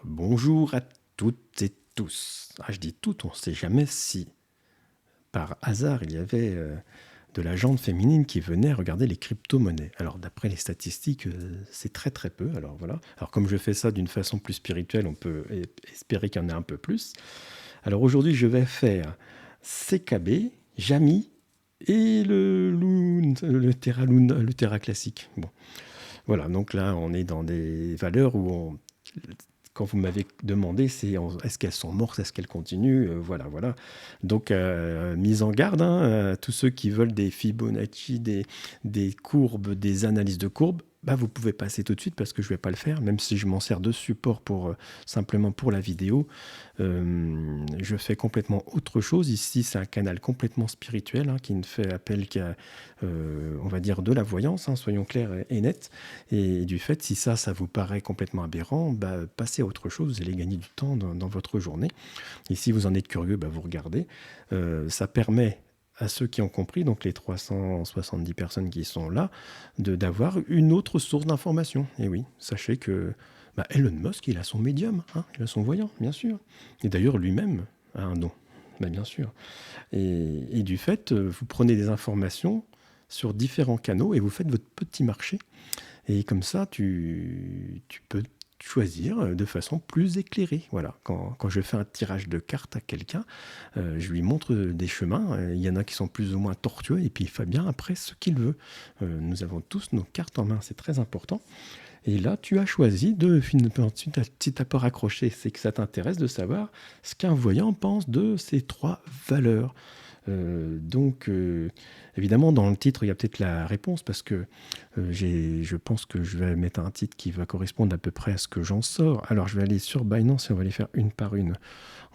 Bonjour à toutes et tous. Je dis toutes, on ne sait jamais si par hasard il y avait de la gente féminine qui venait regarder les crypto-monnaies. Alors d'après les statistiques, c'est très très peu. Alors voilà. Alors comme je fais ça d'une façon plus spirituelle, on peut espérer qu'il y en ait un peu plus. Alors aujourd'hui, je vais faire CKB, Jamy et le Terra classique. Bon, voilà. Donc là, on est dans des valeurs où quand vous m'avez demandé, c'est est-ce qu'elles sont mortes, est-ce qu'elles continuent, voilà, voilà. Donc, mise en garde, hein, tous ceux qui veulent des Fibonacci, des courbes, des analyses de courbes, bah, vous pouvez passer tout de suite parce que je ne vais pas le faire, même si je m'en sers de support pour, simplement pour la vidéo. Je fais complètement autre chose. Ici, c'est un canal complètement spirituel hein, qui ne fait appel qu'à, on va dire, de la voyance, hein, soyons clairs et nets. Et du fait, si ça vous paraît complètement aberrant, bah, passez à autre chose, vous allez gagner du temps dans votre journée. Et si vous en êtes curieux, bah, vous regardez. Ça permet à ceux qui ont compris, donc les 370 personnes qui sont là, d'avoir une autre source d'information. Et oui, sachez que bah, Elon Musk, il a son médium, hein, il a son voyant, bien sûr. Et d'ailleurs, lui-même a un don, bah, bien sûr. Et du fait, vous prenez des informations sur différents canaux et vous faites votre petit marché. Et comme ça, tu peux choisir de façon plus éclairée. Voilà. Quand je fais un tirage de cartes à quelqu'un, je lui montre des chemins. Il y en a qui sont plus ou moins tortueux, et puis il fait bien après ce qu'il veut. Nous avons tous nos cartes en main, c'est très important. Et là, tu as choisi de ensuite un petit apport accroché. C'est que ça t'intéresse de savoir ce qu'un voyant pense de ces trois valeurs. Donc, évidemment, dans le titre, il y a peut-être la réponse parce que je pense que je vais mettre un titre qui va correspondre à peu près à ce que j'en sors. Alors, je vais aller sur Binance et on va les faire une par une.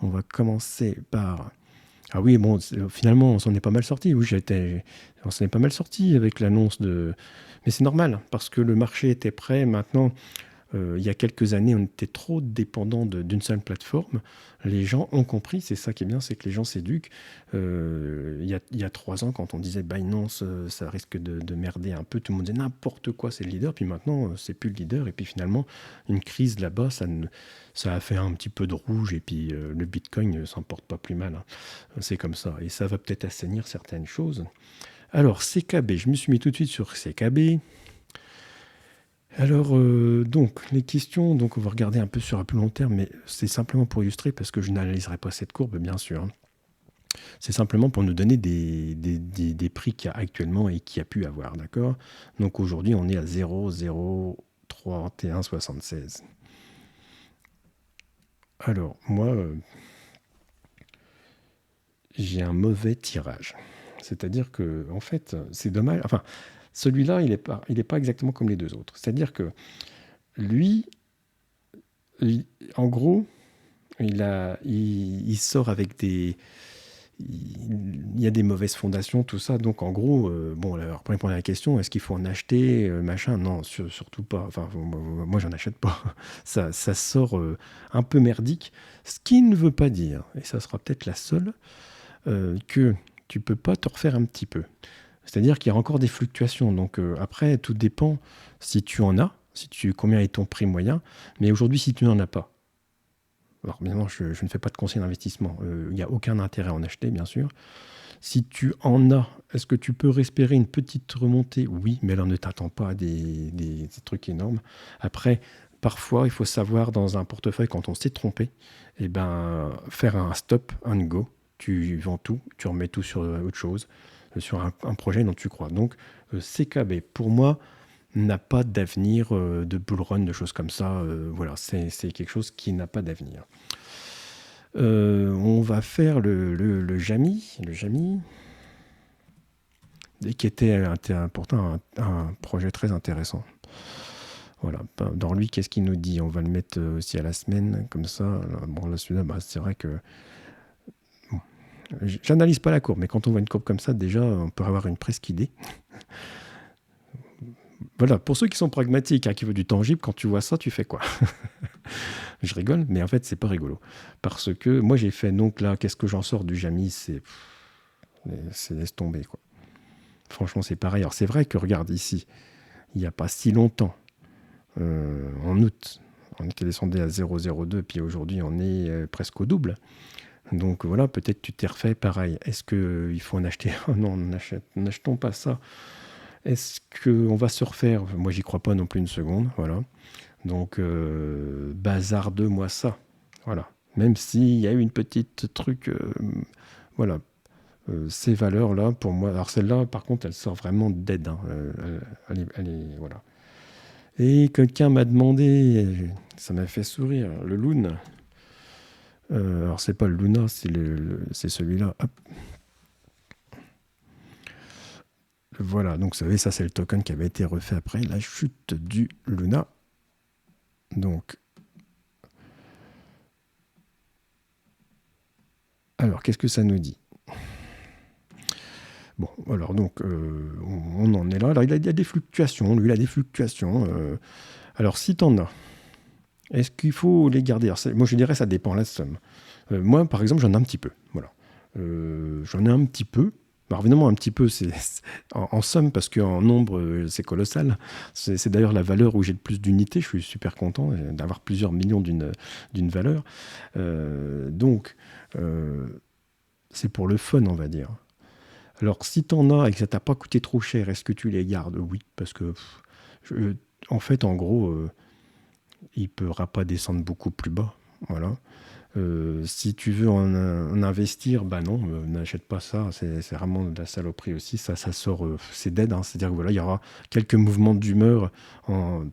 On va commencer par... Ah oui, bon, finalement, on s'en est pas mal sorti. Oui, on s'en est pas mal sorti avec l'annonce de... Mais c'est normal, parce que le marché était prêt. Maintenant, il y a quelques années, on était trop dépendant d'une seule plateforme. Les gens ont compris, c'est ça qui est bien, c'est que les gens s'éduquent. Il y a 3 ans, quand on disait Binance, ça risque de merder un peu, tout le monde disait n'importe quoi, c'est le leader. Puis maintenant, c'est plus le leader. Et puis finalement, une crise là-bas, ça a fait un petit peu de rouge. Et puis le Bitcoin s'en porte pas plus mal, hein. C'est comme ça. Et ça va peut-être assainir certaines choses. Alors, CKB, je me suis mis tout de suite sur CKB. Alors, donc, les questions, donc on va regarder un peu sur un plus long terme, mais c'est simplement pour illustrer, parce que je n'analyserai pas cette courbe, bien sûr, hein. C'est simplement pour nous donner des prix qu'il y a actuellement et qu'il y a pu avoir, d'accord? Donc aujourd'hui, on est à 0,03176. Alors, moi, j'ai un mauvais tirage. C'est-à-dire que, en fait, c'est dommage. Enfin, celui-là, il est pas exactement comme les deux autres. C'est-à-dire que lui, en gros, il sort avec des... Il y a des mauvaises fondations, tout ça. Donc, en gros, bon, alors, pour répondre à la question, est-ce qu'il faut en acheter, machin? Non, surtout pas. Enfin, moi, j'en achète pas. Ça sort un peu merdique. Ce qui ne veut pas dire, et ça sera peut-être la seule, que tu peux pas te refaire un petit peu. C'est-à-dire qu'il y a encore des fluctuations. Donc, après, tout dépend si tu en as, combien est ton prix moyen. Mais aujourd'hui, si tu n'en as pas, alors, bien évidemment, je ne fais pas de conseil d'investissement. Il n'y a aucun intérêt à en acheter, bien sûr. Si tu en as, est-ce que tu peux espérer une petite remontée? Oui, mais là, ne t'attends pas à des trucs énormes. Après, parfois, il faut savoir dans un portefeuille, quand on s'est trompé, eh ben, faire un stop, un go. Tu vends tout, tu remets tout sur autre chose, sur un projet dont tu crois. Donc, CKB, pour moi, n'a pas d'avenir de bull run, de choses comme ça. Voilà, c'est quelque chose qui n'a pas d'avenir. On va faire le Jamy, qui était pourtant un projet très intéressant. Voilà, dans lui, qu'est-ce qu'il nous dit? On va le mettre aussi à la semaine, comme ça. Bon, là, celui-là, bah, c'est vrai que... Bon, j'analyse pas la courbe, mais quand on voit une courbe comme ça, déjà, on peut avoir une presque idée. Voilà, pour ceux qui sont pragmatiques, hein, qui veulent du tangible, quand tu vois ça, tu fais quoi? Je rigole, mais en fait, c'est pas rigolo. Parce que moi, j'ai fait, donc là, qu'est-ce que j'en sors du Jamy? C'est laisse tomber, quoi. Franchement, c'est pareil. Alors, c'est vrai que, regarde, ici, il n'y a pas si longtemps, en août, On était descendu à 0,02, puis aujourd'hui, on est presque au double. Donc voilà, peut-être tu t'es refait pareil. Est-ce qu'il faut en acheter? Oh non, n'achetons pas ça. Est-ce qu'on va se refaire? Moi, j'y crois pas non plus une seconde. Voilà. Donc, bazarde-moi ça. Voilà. Même s'il y a eu une petite truc. Voilà. Ces valeurs-là, pour moi. Alors, celle-là, par contre, elle sort vraiment dead. Hein. Voilà. Et quelqu'un m'a demandé, ça m'a fait sourire, le Loon. Alors, c'est pas le Luna, c'est celui-là. Hop. Voilà, donc vous savez, ça c'est le token qui avait été refait après la chute du Luna. Donc, alors qu'est-ce que ça nous dit? Bon, alors donc, on en est là. Alors, il y a des fluctuations, lui, il a des fluctuations. Alors, si tu en as, est-ce qu'il faut les garder? Alors, moi, je dirais ça dépend la somme. Moi, par exemple, j'en ai un petit peu. Voilà. J'en ai un petit peu. Alors, évidemment, un petit peu, c'est en somme, parce qu'en nombre, c'est colossal. C'est d'ailleurs la valeur où j'ai le plus d'unités. Je suis super content d'avoir plusieurs millions d'une valeur. Donc, c'est pour le fun, on va dire. Alors, si tu en as et que ça t'a pas coûté trop cher, est-ce que tu les gardes? Oui, parce que, en fait, en gros, il ne pourra pas descendre beaucoup plus bas. Voilà. Si tu veux en investir, bah non, n'achète pas ça. C'est vraiment de la saloperie aussi. Ça sort, c'est dead. Hein. C'est-à-dire que voilà, il y aura quelques mouvements d'humeur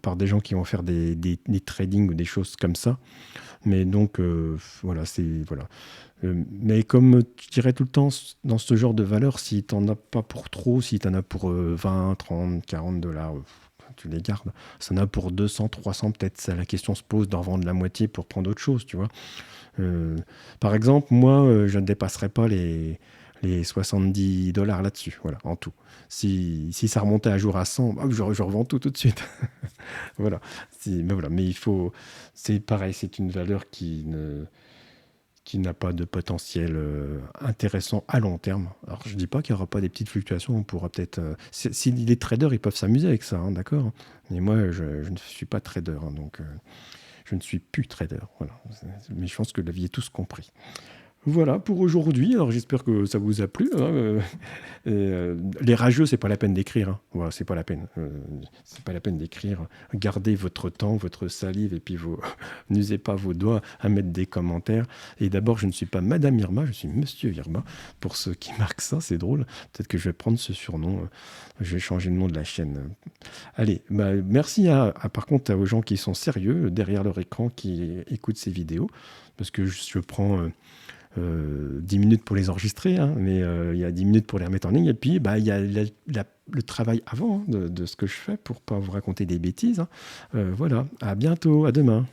par des gens qui vont faire des tradings ou des choses comme ça. Mais donc, voilà, c'est voilà. Mais comme je dirais tout le temps, dans ce genre de valeur, si tu n'en as pas pour trop, si tu en as pour 20, 30, 40 dollars, tu les gardes. Ça en a pour 200, 300, peut-être ça, la question se pose d'en vendre la moitié pour prendre autre chose, tu vois. Par exemple, moi, je ne dépasserai pas les 70 dollars là-dessus, voilà, en tout. Si ça remontait un jour à 100, je revends tout de suite. Voilà. Mais il faut... C'est pareil, c'est une valeur qui n'a pas de potentiel intéressant à long terme. Alors, je ne dis pas qu'il n'y aura pas des petites fluctuations, on pourra peut-être... si les traders, ils peuvent s'amuser avec ça, hein, d'accord. Mais moi, je ne suis pas trader, hein, donc je ne suis plus trader. Voilà. Mais je pense que vous l'aviez tous compris. Voilà pour aujourd'hui. Alors j'espère que ça vous a plu. Hein. Les rageux, c'est pas la peine d'écrire. Hein. Voilà, c'est pas la peine. C'est pas la peine d'écrire. Gardez votre temps, votre salive, et puis n'usez pas vos doigts à mettre des commentaires. Et d'abord, je ne suis pas Madame Irma, je suis Monsieur Irma. Pour ceux qui marquent ça, c'est drôle. Peut-être que je vais prendre ce surnom. Je vais changer le nom de la chaîne. Allez, merci par contre aux gens qui sont sérieux derrière leur écran, qui écoutent ces vidéos, parce que je prends 10 minutes pour les enregistrer, hein, mais il y a 10 minutes pour les remettre en ligne, et puis il y a le travail avant, hein, de ce que je fais pour pas vous raconter des bêtises. Hein. Voilà, à bientôt, à demain.